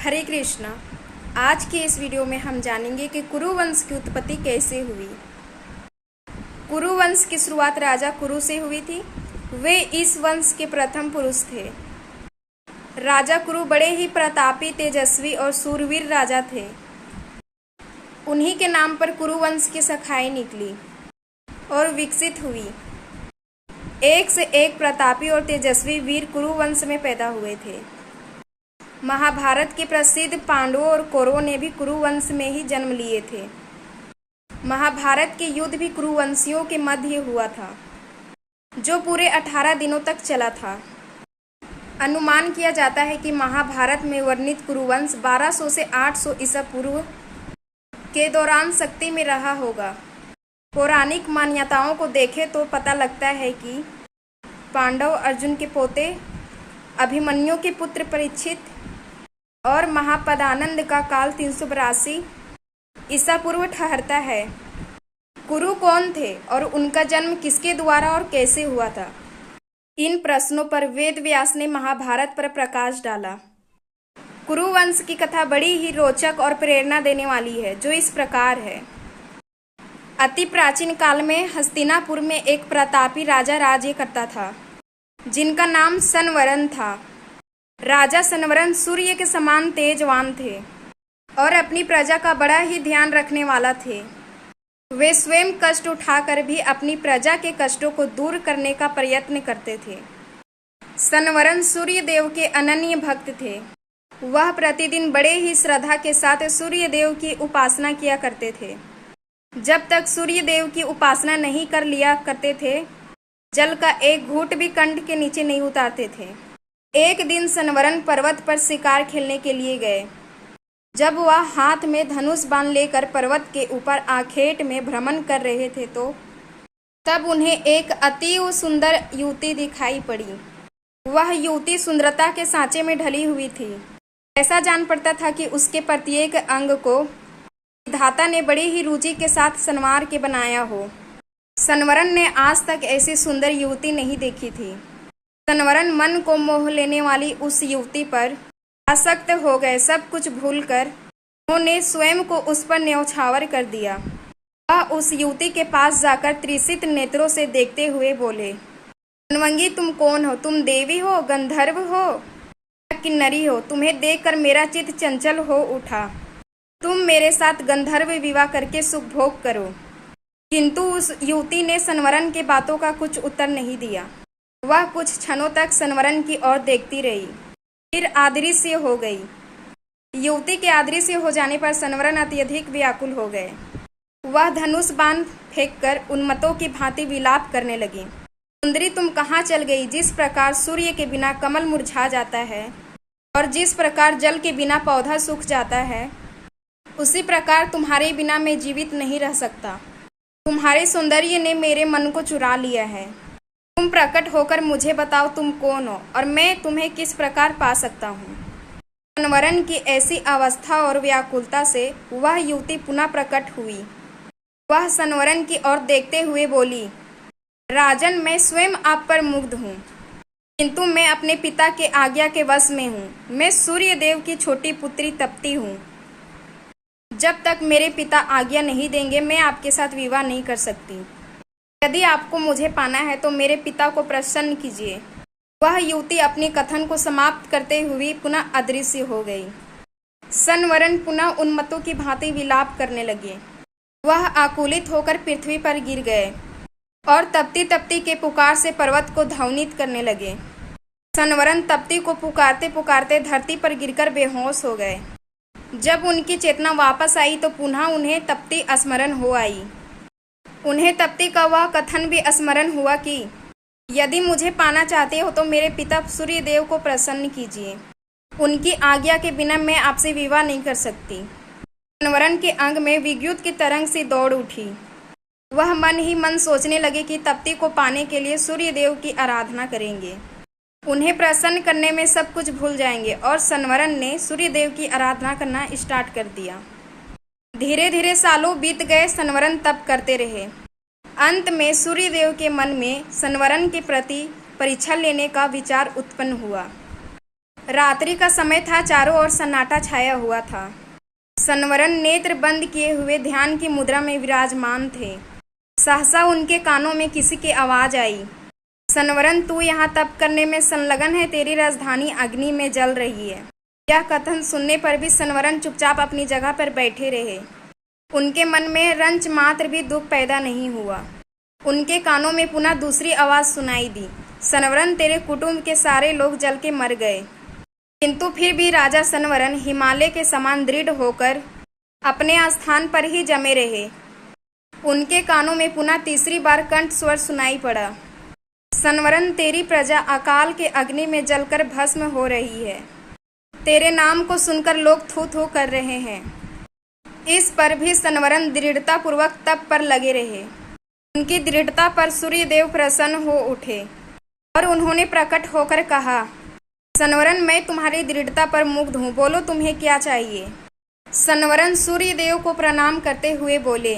हरे कृष्णा। आज के इस वीडियो में हम जानेंगे कि कुरु वंश की उत्पत्ति कैसे हुई। कुरु वंश की शुरुआत राजा कुरु से हुई थी। वे इस वंश के प्रथम पुरुष थे। राजा कुरु बड़े ही प्रतापी, तेजस्वी और शूरवीर राजा थे। उन्हीं के नाम पर कुरु वंश की शाखाएं निकली और विकसित हुई। एक से एक प्रतापी और तेजस्वी वीर कुरु वंश में पैदा हुए थे। महाभारत के प्रसिद्ध पांडवों और कौरवों ने भी कुरु वंश में ही जन्म लिए थे। महाभारत के युद्ध भी कुरुवंशियों के मध्य हुआ था, जो पूरे 18 दिनों तक चला था। अनुमान किया जाता है कि महाभारत में वर्णित कुरुवंश 1200 से 800 ईसा पूर्व के दौरान शक्ति में रहा होगा। पौराणिक मान्यताओं को देखें तो पता लगता है कि पांडव अर्जुन के पोते, अभिमन्यु के पुत्र परीक्षित और महापदानंद का काल 382 ईसा पूर्व ठहरता है। कुरु कौन थे और उनका जन्म किसके द्वारा और कैसे हुआ था? इन प्रश्नों पर वेद व्यास ने महाभारत पर प्रकाश डाला। कुरु वंश की कथा बड़ी ही रोचक और प्रेरणा देने वाली है, जो इस प्रकार है। अति प्राचीन काल में हस्तिनापुर में एक प्रतापी राजा राज्य करता था, जिनका नाम संवरण था। राजा संवरण सूर्य के समान तेजवान थे और अपनी प्रजा का बड़ा ही ध्यान रखने वाला थे। वे स्वयं कष्ट उठाकर भी अपनी प्रजा के कष्टों को दूर करने का प्रयत्न करते थे। संवरण सूर्य देव के अनन्य भक्त थे। वह प्रतिदिन बड़े ही श्रद्धा के साथ सूर्य देव की उपासना किया करते थे। जब तक सूर्य देव की उपासना नहीं कर लिया करते थे, जल का एक घूंट भी कंठ के नीचे नहीं उतारते थे। एक दिन संवरण पर्वत पर शिकार खेलने के लिए गए। जब वह हाथ में धनुष बाण लेकर पर्वत के ऊपर आखेट में भ्रमण कर रहे थे, तो तब उन्हें एक अति सुंदर युवती दिखाई पड़ी। वह युवती सुंदरता के सांचे में ढली हुई थी। ऐसा जान पड़ता था कि उसके प्रत्येक अंग को विधाता ने बड़ी ही रुचि के साथ संवार के बनाया हो। संवरण ने आज तक ऐसी सुंदर युवती नहीं देखी थी। संवरण मन को मोह लेने वाली उस युवती पर आसक्त हो गए। सब कुछ भूलकर उन्होंने स्वयं को उस पर न्यौछावर कर दिया। वह उस युवती के पास जाकर त्रिषित नेत्रों से देखते हुए बोले, अनवंगी, तुम कौन हो? तुम देवी हो, गंधर्व हो या किन्नरी हो? तुम्हें देखकर मेरा चित्त चंचल हो उठा। तुम मेरे साथ गंधर्व विवाह करके सुख भोग करो। किंतु उस युवती ने संवरण के बातों का कुछ उत्तर नहीं दिया। वह कुछ क्षणों तक संवरण की ओर देखती रही, फिर अदृश्य हो गई। युवती के अदृश्य हो जाने पर संवरण अत्यधिक व्याकुल हो गए। वह धनुष बाण फेंककर उन्मत्तों की भांति विलाप करने लगी। सुंदरी, तुम कहाँ चल गई? जिस प्रकार सूर्य के बिना कमल मुरझा जाता है और जिस प्रकार जल के बिना पौधा सूख जाता है, उसी प्रकार तुम्हारे बिना मैं जीवित नहीं रह सकता। तुम्हारे सौंदर्य ने मेरे मन को चुरा लिया है। तुम प्रकट होकर मुझे बताओ, तुम कौन हो और मैं तुम्हें किस प्रकार पा सकता हूँ? संवरण की ऐसी अवस्था और व्याकुलता से वह युवती पुनः प्रकट हुई। वह संवरण की ओर देखते हुए बोली, राजन, मैं स्वयं आप पर मुग्ध हूँ, किंतु मैं अपने पिता के आज्ञा के वश में हूँ। मैं सूर्य देव की छोटी पुत्री तप्ती हूँ। जब तक मेरे पिता आज्ञा नहीं देंगे, मैं आपके साथ विवाह नहीं कर सकती। यदि आपको मुझे पाना है तो मेरे पिता को प्रसन्न कीजिए। वह युवती अपनी कथन को समाप्त करते हुए पुनः अदृश्य हो गई। संवरण पुनः उन्मत्तों की भांति विलाप करने लगे। वह आकुलित होकर पृथ्वी पर गिर गए और तप्ती तप्ती के पुकार से पर्वत को ध्वनित करने लगे। संवरण तप्ती को पुकारते पुकारते धरती पर गिरकर बेहोश हो गए। जब उनकी चेतना वापस आई तो पुनः उन्हें तप्ती स्मरण हो आई। उन्हें तप्ती का वह कथन भी स्मरण हुआ कि यदि मुझे पाना चाहते हो तो मेरे पिता सूर्य देव को प्रसन्न कीजिए। उनकी आज्ञा के बिना मैं आपसे विवाह नहीं कर सकती। संवरण के अंग में विद्युत की तरंग सी दौड़ उठी। वह मन ही मन सोचने लगे कि तप्ती को पाने के लिए सूर्य देव की आराधना करेंगे। उन्हें प्रसन्न करने में सब कुछ भूल जाएंगे। और संवरण ने सूर्य देव की आराधना करना स्टार्ट कर दिया। धीरे धीरे सालों बीत गए। संवरण तप करते रहे। अंत में सूर्य देव के मन में संवरण के प्रति परीक्षा लेने का विचार उत्पन्न हुआ। रात्रि का समय था, चारों ओर सन्नाटा छाया हुआ था। सनवरन नेत्र बंद किए हुए ध्यान की मुद्रा में विराजमान थे। सहसा उनके कानों में किसी की आवाज आई, सनवरन तू यहाँ तप करने में संलग्न है, तेरी राजधानी अग्नि में जल रही है। यह कथन सुनने पर भी सनवरन चुपचाप अपनी जगह पर बैठे रहे। उनके मन में रंच मात्र भी दुख पैदा नहीं हुआ। उनके कानों में पुनः दूसरी आवाज सुनाई दी, सनवरन तेरे कुटुंब के सारे लोग जल के मर गए। किंतु फिर भी राजा सनवरन हिमालय के समान दृढ़ होकर अपने स्थान पर ही जमे रहे। उनके कानों में पुनः तीसरी बार कंठ स्वर सुनाई पड़ा, सनवरन तेरी प्रजा अकाल के अग्नि में जलकर भस्म हो रही है। तेरे नाम को सुनकर लोग थू थू कर रहे हैं। इस पर भी सनवरन दृढ़ता पूर्वक तप पर लगे रहे। उनकी दृढ़ता पर सूर्यदेव प्रसन्न हो उठे और उन्होंने प्रकट होकर कहा, सनवरन मैं तुम्हारी दृढ़ता पर मुग्ध हूँ, बोलो तुम्हें क्या चाहिए। सनवरन सूर्यदेव को प्रणाम करते हुए बोले,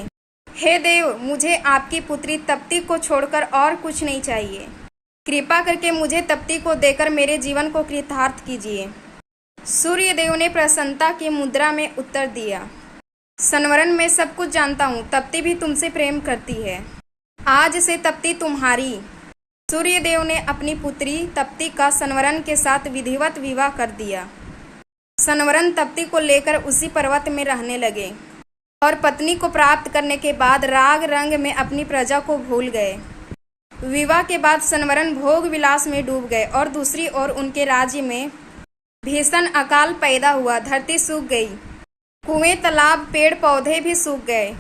हे देव, मुझे आपकी पुत्री तप्ती को छोड़कर और कुछ नहीं चाहिए। कृपा करके मुझे तप्ती को देकर मेरे जीवन को कृतार्थ कीजिए। सूर्यदेव ने प्रसन्नता की मुद्रा में उत्तर दिया, सनवरन मैं सब कुछ जानता हूँ, तप्ती भी तुमसे प्रेम करती है। आज से तप्ती तुम्हारी। सूर्यदेव ने अपनी पुत्री तप्ती का सनवरन के साथ विधिवत विवाह कर दिया। सनवरन तप्ती को लेकर उसी पर्वत में रहने लगे और पत्नी को प्राप्त करने के बाद राग रंग में अपनी प्रजा को भूल गए। विवाह के बाद सनवरन भोग विलास में डूब गए और दूसरी ओर उनके राज्य में भीषण अकाल पैदा हुआ। धरती सूख गई, कुएं, तालाब, पेड़ पौधे भी सूख गए।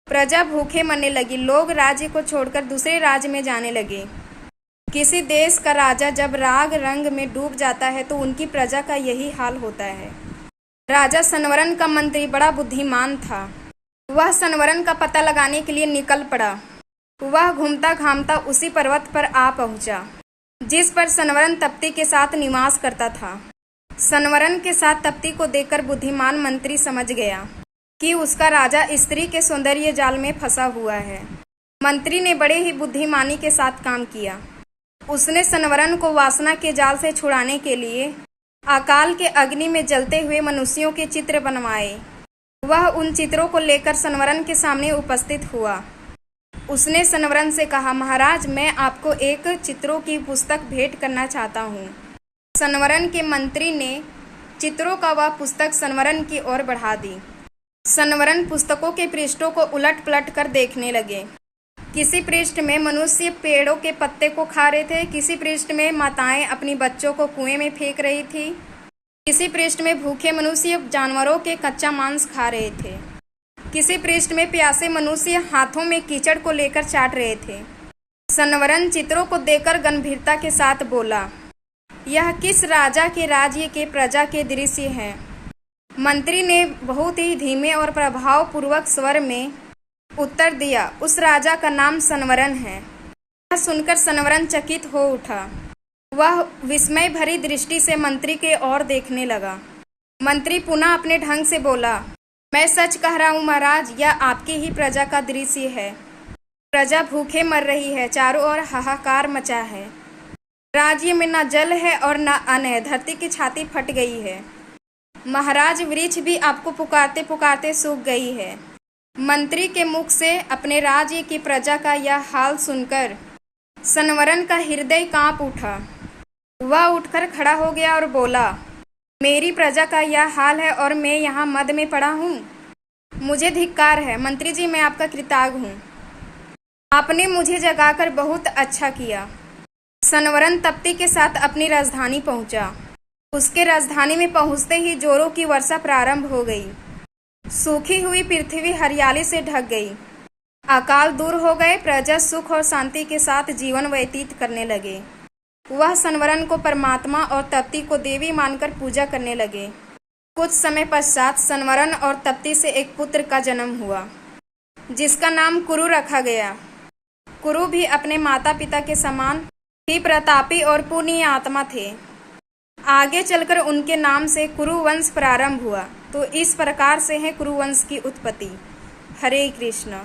प्रजा भूखे मरने लगी। लोग राज्य को छोड़कर दूसरे राज्य में जाने लगे। किसी देश का राजा जब राग रंग में डूब जाता है तो उनकी प्रजा का यही हाल होता है। राजा सनवरन का मंत्री बड़ा बुद्धिमान था। वह सनवरन का पता लगाने के लिए निकल पड़ा। वह घूमता घामता उसी पर्वत पर आ पहुंचा जिस पर सनवरन तप्ती के साथ निवास करता था। सनवरन के साथ तप्ती को देखकर बुद्धिमान मंत्री समझ गया कि उसका राजा स्त्री के सौंदर्य जाल में फंसा हुआ है। मंत्री ने बड़े ही बुद्धिमानी के साथ काम किया। उसने सनवरन को वासना के जाल से छुड़ाने के लिए अकाल के अग्नि में जलते हुए मनुष्यों के चित्र बनवाए। वह उन चित्रों को लेकर सनवरन के सामने उपस्थित हुआ। उसने सनवरन से कहा, महाराज, मैं आपको एक चित्रों की पुस्तक भेंट करना चाहता हूँ। सनवरन के मंत्री ने चित्रों का वह पुस्तक सनवरन की ओर बढ़ा दी। सनवरन पुस्तकों के पृष्ठों को उलट पलट कर देखने लगे। किसी पृष्ठ में मनुष्य पेड़ों के पत्ते को खा रहे थे, किसी पृष्ठ में माताएं अपनी बच्चों को कुएं में फेंक रही थी, किसी पृष्ठ में भूखे मनुष्य जानवरों के कच्चा मांस खा रहे थे, किसी पृष्ठ में प्यासे मनुष्य हाथों में कीचड़ को लेकर चाट रहे थे। सनवरन चित्रों को देखकर गंभीरता के साथ बोला, यह किस राजा के राज्य के प्रजा के दृश्य हैं। मंत्री ने बहुत ही धीमे और प्रभावपूर्वक स्वर में उत्तर दिया, उस राजा का नाम सनवरन है। यह सुनकर सनवरन चकित हो उठा। वह विस्मय भरी दृष्टि से मंत्री के ओर देखने लगा। मंत्री पुनः अपने ढंग से बोला, मैं सच कह रहा हूँ महाराज, यह आपकी ही प्रजा का दृश्य है। प्रजा भूखे मर रही है, चारों ओर हाहाकार मचा है। राज्य में न जल है और न अन्न है, धरती की छाती फट गई है। महाराज, वृक्ष भी आपको पुकारते पुकारते सूख गई है। मंत्री के मुख से अपने राज्य की प्रजा का यह हाल सुनकर सनवरन का हृदय कांप उठा। वह उठकर खड़ा हो गया और बोला, मेरी प्रजा का यह हाल है और मैं यहाँ मद में पड़ा हूँ। मुझे धिक्कार है। मंत्री जी, मैं आपका कृतज्ञ हूँ। आपने मुझे जगाकर बहुत अच्छा किया। सनवरन तप्ती के साथ अपनी राजधानी पहुंचा। उसके राजधानी में पहुंचते ही जोरों की वर्षा प्रारंभ हो गई। सूखी हुई पृथ्वी हरियाली से ढक गई। अकाल दूर हो गए। प्रजा सुख और शांति के साथ जीवन व्यतीत करने लगे। वह सनवरन को परमात्मा और तप्ती को देवी मानकर पूजा करने लगे। कुछ समय पश्चात सनवरन और तप्ती से एक पुत्र का जन्म हुआ जिसका नाम कुरु रखा गया। कुरु भी अपने माता पिता के समान ही प्रतापी और पुण्य आत्मा थे। आगे चलकर उनके नाम से कुरुवंश प्रारंभ हुआ। तो इस प्रकार से है कुरुवंश की उत्पत्ति। हरे कृष्ण।